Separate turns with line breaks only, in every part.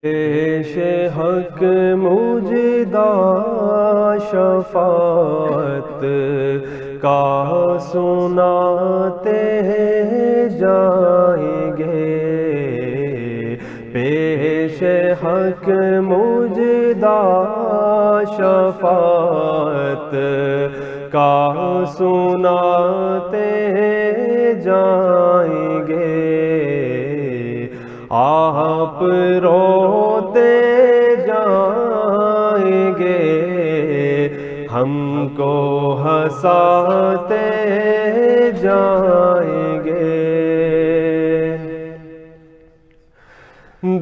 پیش حق مجدہ شفاعت کا سناتے جائیں گے، پیش حق مجدہ شفاعت کا سناتے جائیں گے۔ آپ روتے جائیں گے، ہم کو ہنساتے جائیں گے۔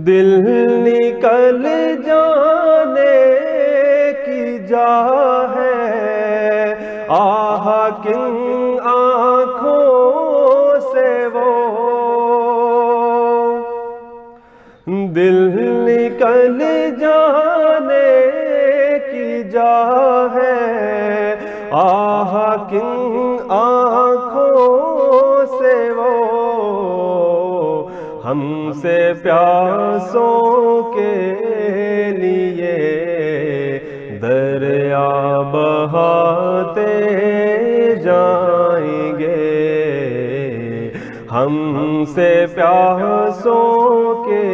دل نکل جانے کی جا ہے، آہ کن آنکھوں سے وہ دل نکل جانے کی جا ہے، آہ کن آنکھوں سے وہ ہم سے پیاسوں کے لیے دریا بہاتے جائیں گے، ہم سے پیاسوں کے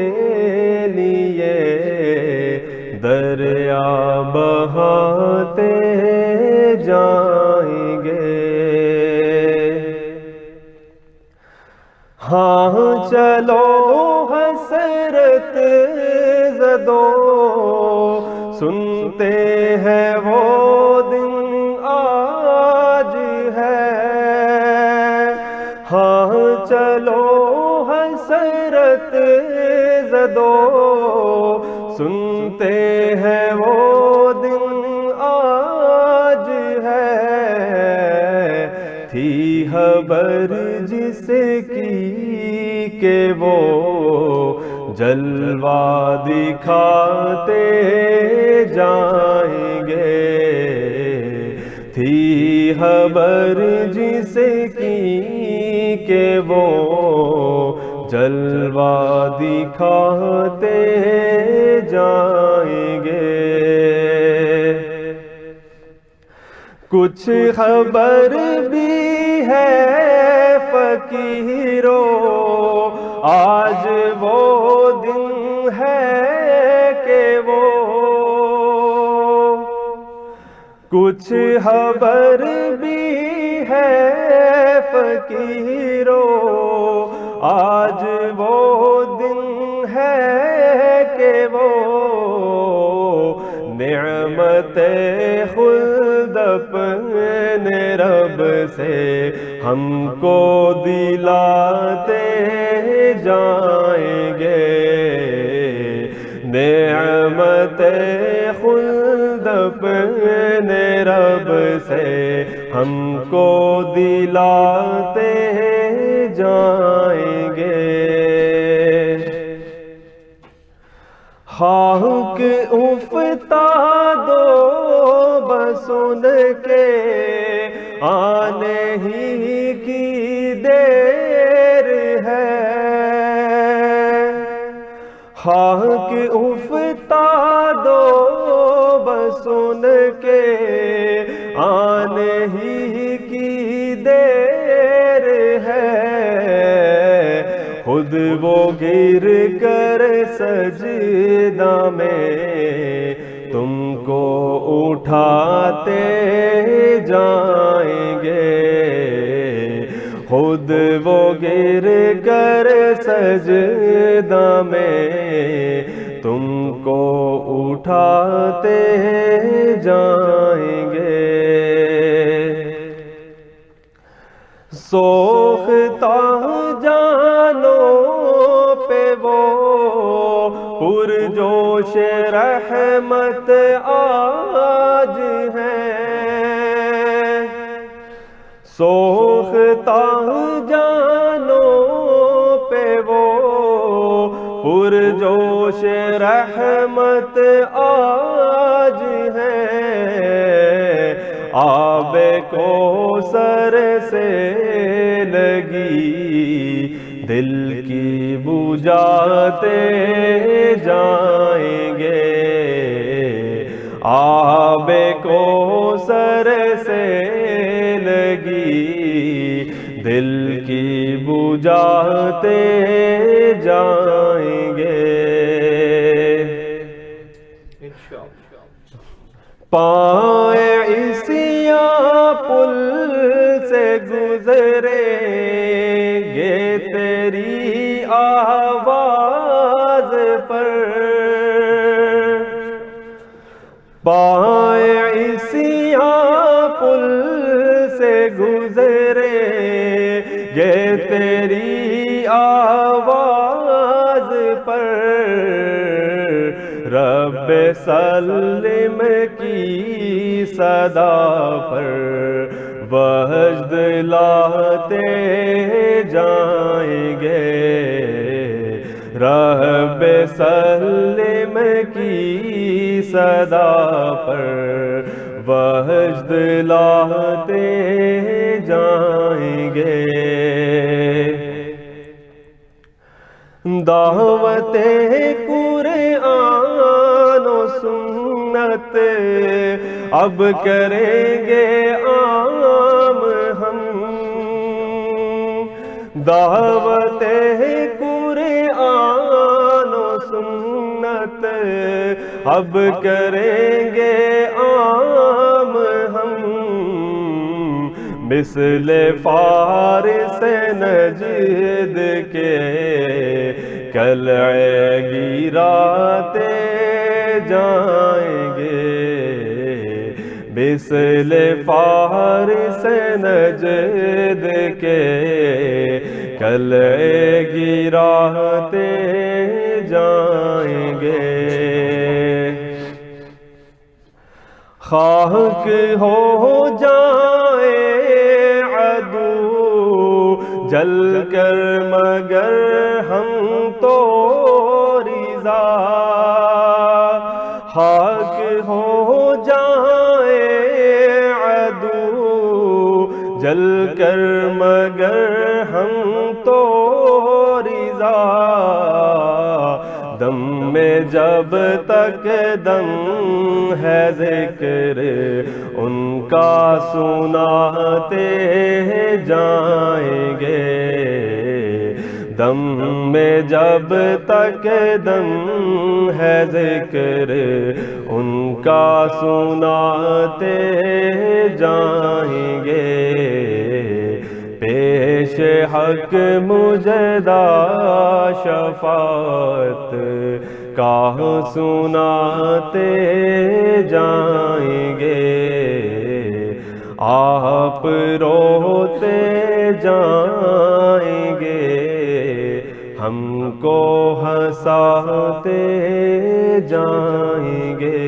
لیے دریا بہاتے جائیں گے۔ ہاں چلو حسرت زدو، سنتے ہیں وہ دن آج ہے۔ ہاں چلو حسرت زدو، سنتے ہیں وہ دن آج ہے۔ تھی خبر جس کی کہ وہ جلوہ دکھاتے جائیں گے، تھی خبر جس کی کہ وہ جلوہ دکھاتے جائیں گے۔ کچھ خبر بھی ہے فقیرو، آج وہ دن ہے کہ وہ کچھ خبر بھی ہے فقیرو، آج وہ دن ہے کہ وہ نعمت خلد اپنے رب سے ہم کو دلاتے جائیں گے، نعمت خلد اپنے رب سے ہم کو دلاتے جائیں گے۔ خاک افتادو بس ان کے آنے ہی کی دیر ہے، خاک افتادو بس ان کے آنے ہی کی دیر ہے۔ خود وہ گر کر سجدہ میں تم کو اٹھاتے جائیں گے، خود وہ گر کر سجدہ میں تم کو اٹھاتے جائیں گے۔ سوختہ جانوں پہ وہ پرجوش رحمت آج ہیں، سوختہ جانوں پہ وہ پرجوش رحمت آج ہیں۔ آب کوثر سے لگی دل کی بجھاتے جائیں گے، آب کوثر سے لگی دل کی بجھاتے جائیں گے۔ پائے عیسیٰ پل سے گزریں گے تیری آواز پر، پائے عیسیٰ پل سے گزریں گے تیری آواز پر، رب سلم کی صدا پر وجد لاتے جائیں گے، رب سلم کی صدا پر وجد لاتے جائیں گے۔ دعوت قرآن و سنت اب کریں گے عام ہم، دعوت قرآن و سنت اب کریں گے عام ہم، مثل فارس نجد کے قلعے گراتے جائیں گے، مثل فارس نجد کے قلعے گراتے جائیں گے۔ خاک ہو جائے عدو جل کر مگر ہم تو رضا، خاک ہو جائے عدو جل کر مگر ہم تو رضا، دم میں جب تک دم ہے ذکر ان کا سناتے جائیں گے، دم میں جب تک دم ہے ذکر ان کا سناتے جائیں گے، پیش حق مجدہ شفاعت کا سناتے جائیں گے، آپ روتے جائیں گے، ہم کو ہنساتے جائیں گے۔